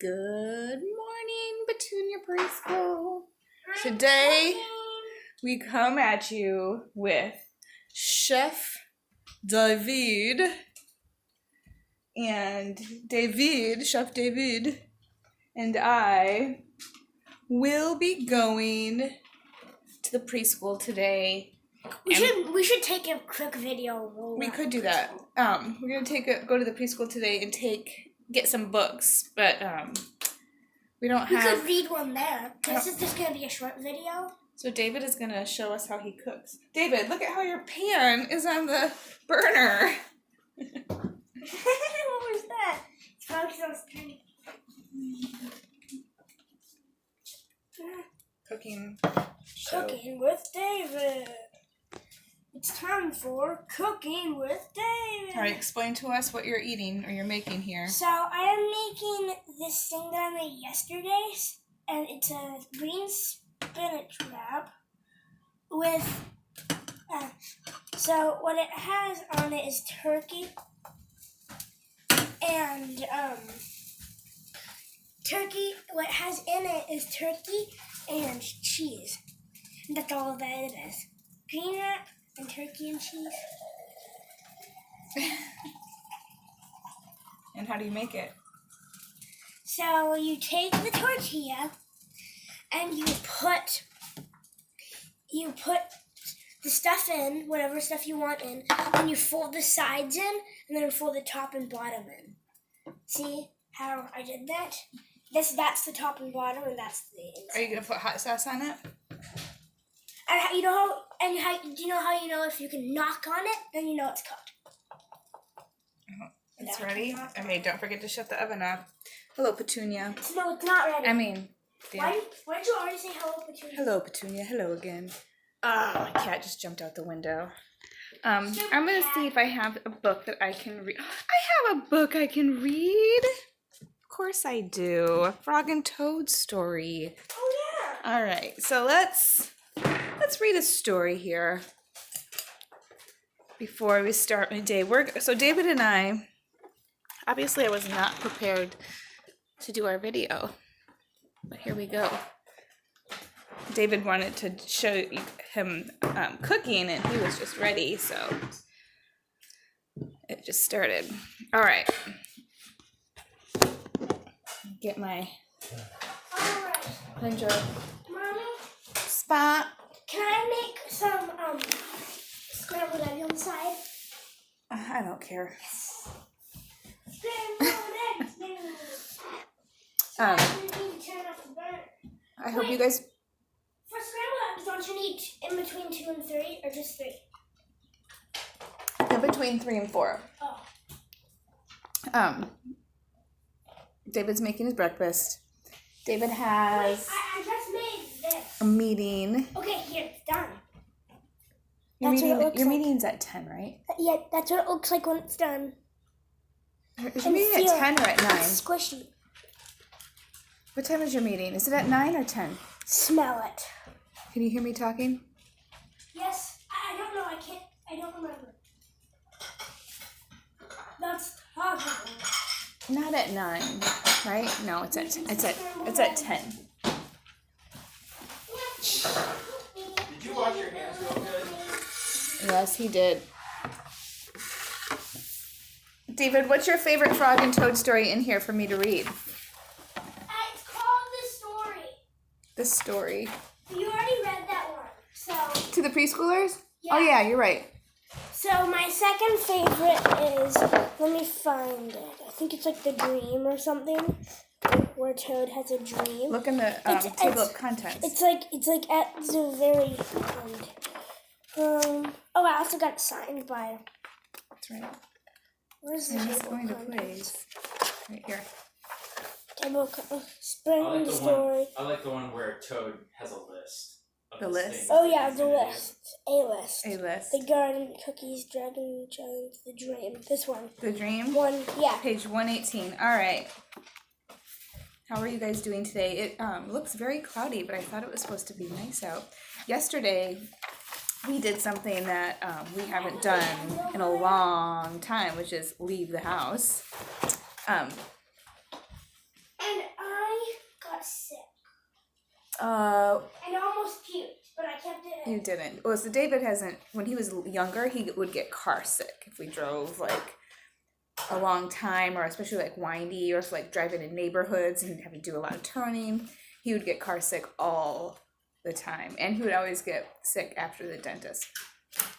Good morning, Petunia Preschool. Today we come at you with Chef David and Chef David, and I will be going to the preschool today. We should take a quick video. We could do that. We're gonna go to the preschool today and get some books, but we don't have. We could read one there. This is just gonna be a short video. So David is gonna show us how he cooks. David, look at how your pan is on the burner. What was that? It's probably because I was turning. Cooking with David. It's time for Cooking with David. All right, explain to us what you're eating or you're making here. So I am making this thing that I made yesterday, and it's a green spinach wrap with. So what it has on it is turkey and turkey. What it has in it is turkey and cheese. And that's all that it is. Green wrap and turkey and cheese. And how do you make it? So you take the tortilla and you put the stuff in, whatever stuff you want in, and you fold the sides in, and then fold the top and bottom in. See how I did that? That's the top and bottom, and that's the inside. Are you gonna put hot sauce on it? And do you know how you know if you can knock on it, then you know it's cooked. It's ready? Okay, don't forget to shut the oven off. Hello, Petunia. No, it's not ready. I mean, why did you already say hello, Petunia? Hello, Petunia. Hello again. My cat just jumped out the window. I'm gonna see if I have a book that I can read. I have a book I can read. Of course I do. A Frog and Toad story. Oh yeah. All right, so let's read a story here before we start my day. So David and I, obviously I was not prepared to do our video, but here we go. David wanted to show him cooking, and he was just ready, so it just started. All right. Get my plunger spot. Can I make some scrambled egg on the side? I don't care. Scrambled eggs. I Turn off the burner. hope you guys. For scrambled eggs, don't you need in between 2 and 3, or just 3? In between 3 and 4. Oh. David's making his breakfast. David has I just made this. a meeting. Okay, here, it's done. Your meeting's at 10, right? Yeah, that's what it looks like when it's done. Is your meeting at 10 or at 9? It's squishy. What time is your meeting? Is it at 9 or 10? Smell it. Can you hear me talking? Yes, I don't know. I don't remember. That's possible. Not at 9, right? No, it's at 10. Did you wash your hands real good? Yes, he did. David, what's your favorite Frog and Toad story in here for me to read? It's called The Story. The story. You already read that one. So. To the preschoolers? Yeah. Oh yeah, you're right. So my second favorite is, let me find it. I think it's like The Dream or something, where Toad has a dream. Look in the table of contents. It's like at the very end. I also got it signed by. That's right. Where's the And table it's going to of play contents? right here. Spring story. I like the one where Toad has a list. The list? Oh yeah, the list. A list. A list. The garden, cookies, dragon, giants, the dream. This one. The Dream? Yeah. Page 118. All right. How are you guys doing today? It looks very cloudy, but I thought it was supposed to be nice out. Yesterday, we did something that we haven't done in a long time, which is leave the house. And And almost puked, but I kept it in. You didn't. Well, so David hasn't, when he was younger, he would get car sick if we drove like a long time, or especially like windy, or if like driving in neighborhoods and he'd have to do a lot of turning. He would get car sick all the time, and he would always get sick after the dentist.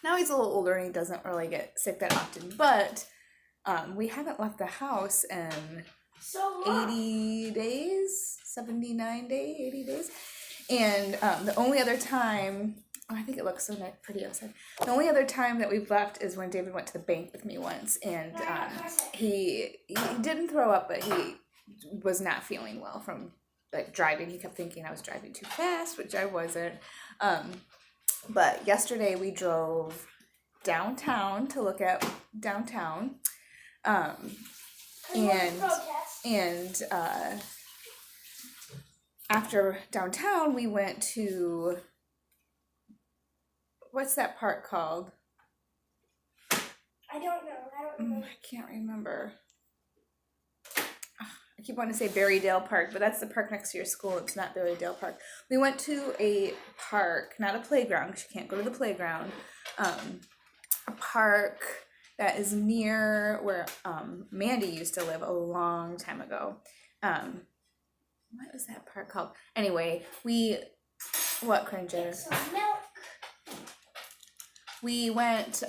Now he's a little older and he doesn't really get sick that often, but we haven't left the house in So long. 80 days, 79 days, 80 days. And the only other time, oh, I think it looks so pretty outside. The only other time that we've left is when David went to the bank with me once, and he didn't throw up, but he was not feeling well from like driving. He kept thinking I was driving too fast, which I wasn't. But yesterday we drove downtown to look at downtown. And after downtown, we went to, what's that park called? I don't know. I can't remember. I keep wanting to say Berrydale Park, but that's the park next to your school. It's not Berrydale Park. We went to a park, not a playground, because you can't go to the playground. A park that is near where Mandy used to live a long time ago. What was that park called? Anyway, what, Cringer? Some milk. We went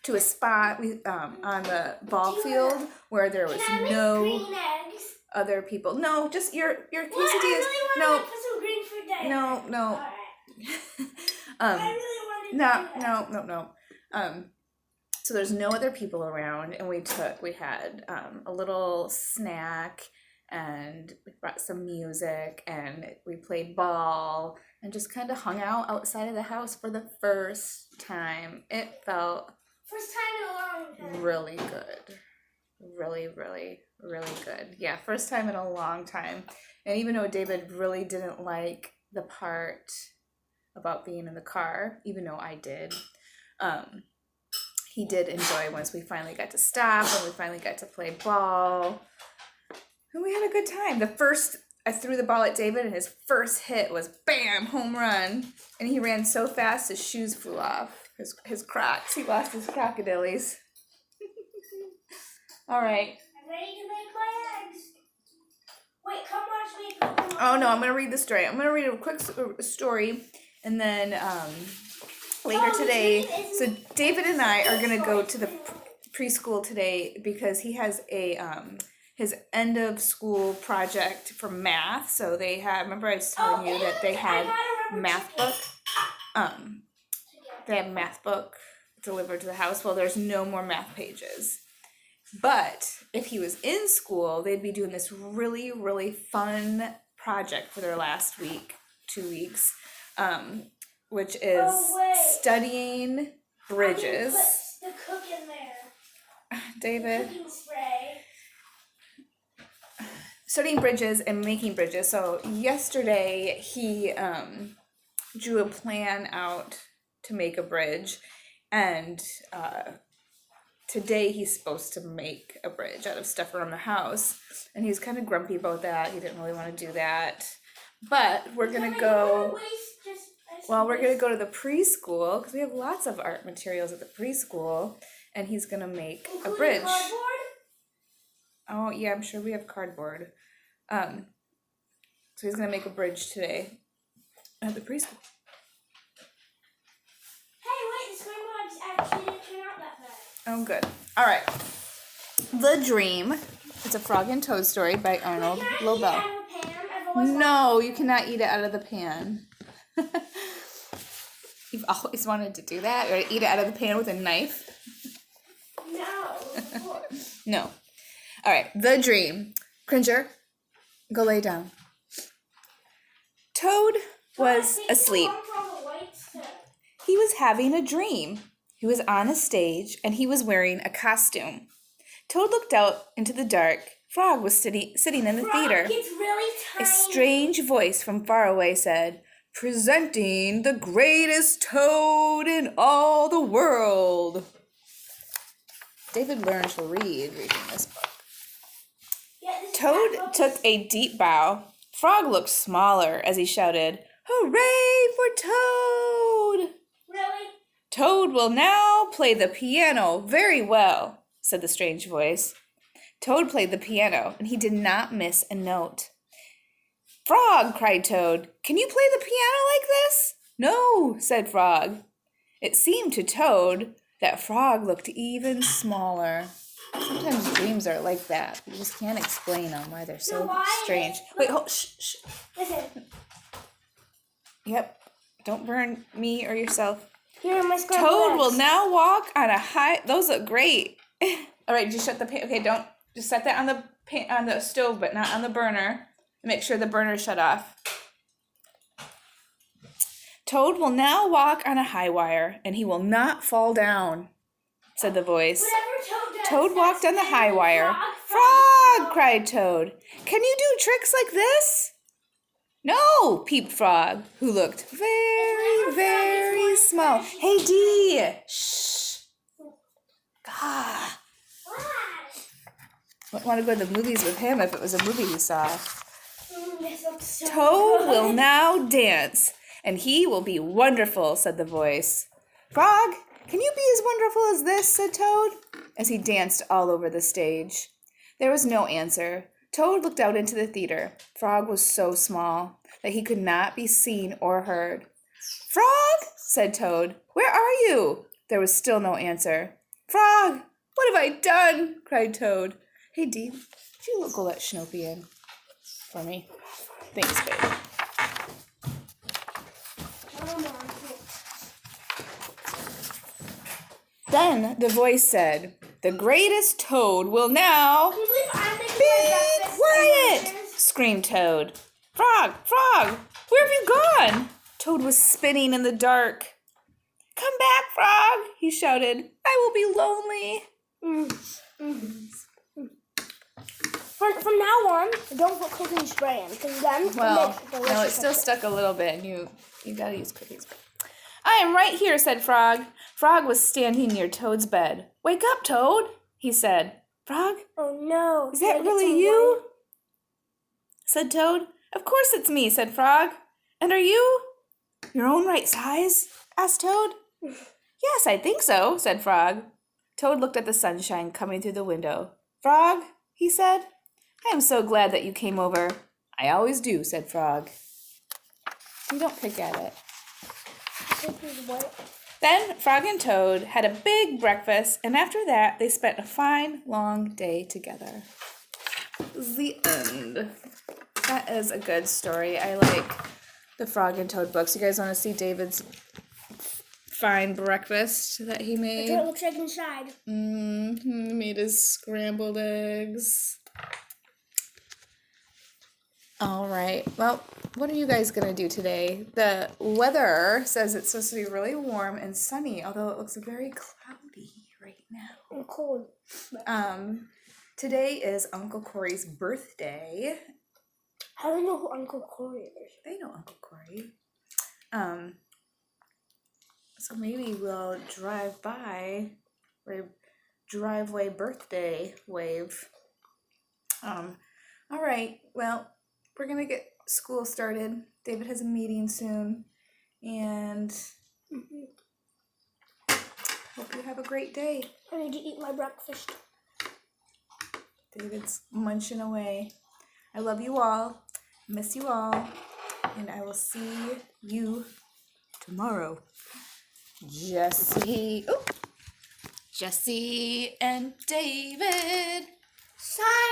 to a spot on the ball field where there was Can I make no green eggs? other people. No, just your What? quesadillas. I really No, wanted to put some green food down. no. Alright. I really wanted to do that. No. So there's no other people around, and we had a little snack, and we brought some music, and we played ball, and just kind of hung out outside of the house for the first time. It felt First time in a long time. really good. Really, really, really good. Yeah, first time in a long time. And even though David really didn't like the part about being in the car, even though I did, he did enjoy once we finally got to stop and we finally got to play ball. And we had a good time. I threw the ball at David, and his first hit was bam, home run. And he ran so fast his shoes flew off. His Crocs. He lost his crocodiles. All right. I'm ready to make my eggs. Wait, come watch me cook them. Oh no, I'm gonna read the story. I'm gonna read a quick story, and then later today. So David and I are gonna go to the preschool today because he has a his end of school project for math. So they have. Remember I was telling you that they had math book. They have math book delivered to the house. Well, there's no more math pages. But if he was in school, they'd be doing this really, really fun project for their last 2 weeks, which is studying bridges. Put the cook in there. David. Cooking spray. Studying bridges and making bridges. So yesterday he drew a plan out to make a bridge, and today he's supposed to make a bridge out of stuff around the house, and he's kind of grumpy about that. He didn't really want to do that, but we're gonna go. We're gonna go to the preschool because we have lots of art materials at the preschool, and he's gonna make a bridge. Cardboard? Oh yeah, I'm sure we have cardboard. So he's gonna make a bridge today at the preschool. Hey, wait, the scrambled eggs actually didn't turn out that bad. Oh, good. All right. The Dream. It's a Frog and Toad story by Arnold Lobel. No, you cannot eat it out of the pan. You've always wanted to do that, or eat it out of the pan with a knife. No, of course. No. All right. The Dream. Cringer, go lay down. Toad was asleep. He was having a dream. He was on a stage, and he was wearing a costume. Toad looked out into the dark. Frog was sitting in the theater. It's really tiny. A strange voice from far away said, "Presenting the greatest toad in all the world." David learned to read reading this book. Yeah, this Toad took a deep bow Frog looked smaller as he shouted, "Hooray for Toad!" Really? "Toad will now play the piano very well," said the strange voice. Toad played the piano, and he did not miss a note. "Frog!" cried Toad. "Can you play the piano like this?" "No," said Frog. It seemed to Toad that Frog looked even smaller. Sometimes dreams are like that. You just can't explain them, why they're so strange. Wait, hold, shh. Listen. Yep. Don't burn me or yourself. Here are my scrambled Toad will eggs. now walk on a high. Those look great. All right, just shut the pan. Okay, don't just set that on the stove, but not on the burner. Make sure the burner's shut off. Toad will now walk on a high wire, and he will not fall down, said the voice. Whatever Toad does, Toad walked on the that's high better wire. than Frog! Cried Toad. "Can you do tricks like this?" "No," peeped Frog, who looked very, very small. Hey, Dee! Shh. God. Wouldn't want to go to the movies with him if it was a movie he saw. This looks so Toad good. will now dance, and he will be wonderful, said the voice. Frog, can you be as wonderful as this, said Toad, as he danced all over the stage. There was no answer. Toad looked out into the theater. Frog was so small that he could not be seen or heard. Frog, said Toad, where are you? There was still no answer. Frog, what have I done? Cried Toad. Hey, Dee, would you go let Snoopy in for me? Thanks, babe. Then the voice said, the greatest Toad will now... Be quiet! Screamed Toad. Frog, Frog, where have you gone? Toad was spinning in the dark. Come back, Frog, he shouted. I will be lonely. From now on, don't put cooking spray in, because then Well, it makes no, it's delicious still cookies. stuck a little bit, and you gotta use cookies. I am right here, said Frog. Frog was standing near Toad's bed. Wake up, Toad, he said. Frog, Oh no! is that really you? Said Toad. Of course it's me, said Frog. And are you your own right size? Asked Toad. Yes, I think so, said Frog. Toad looked at the sunshine coming through the window. Frog, he said, I am so glad that you came over. I always do, said Frog. You don't pick at it. Then Frog and Toad had a big breakfast, and after that, they spent a fine, long day together. The end. That is a good story. I like the Frog and Toad books. You guys want to see David's fine breakfast that he made? That's what it looks like inside. He made his scrambled eggs. All right. Well, what are you guys going to do today? The weather says it's supposed to be really warm and sunny, although it looks very cloudy right now. And cold. Today is Uncle Corey's birthday. How do you know who Uncle Corey is? They know Uncle Corey. So maybe we'll drive by or driveway birthday wave. All right. Well, we're gonna get school started. David has a meeting soon, and hope you have a great day. I need to eat my breakfast. David's munching away. I love you all. Miss you all. And I will see you tomorrow. Jesse and David. Sign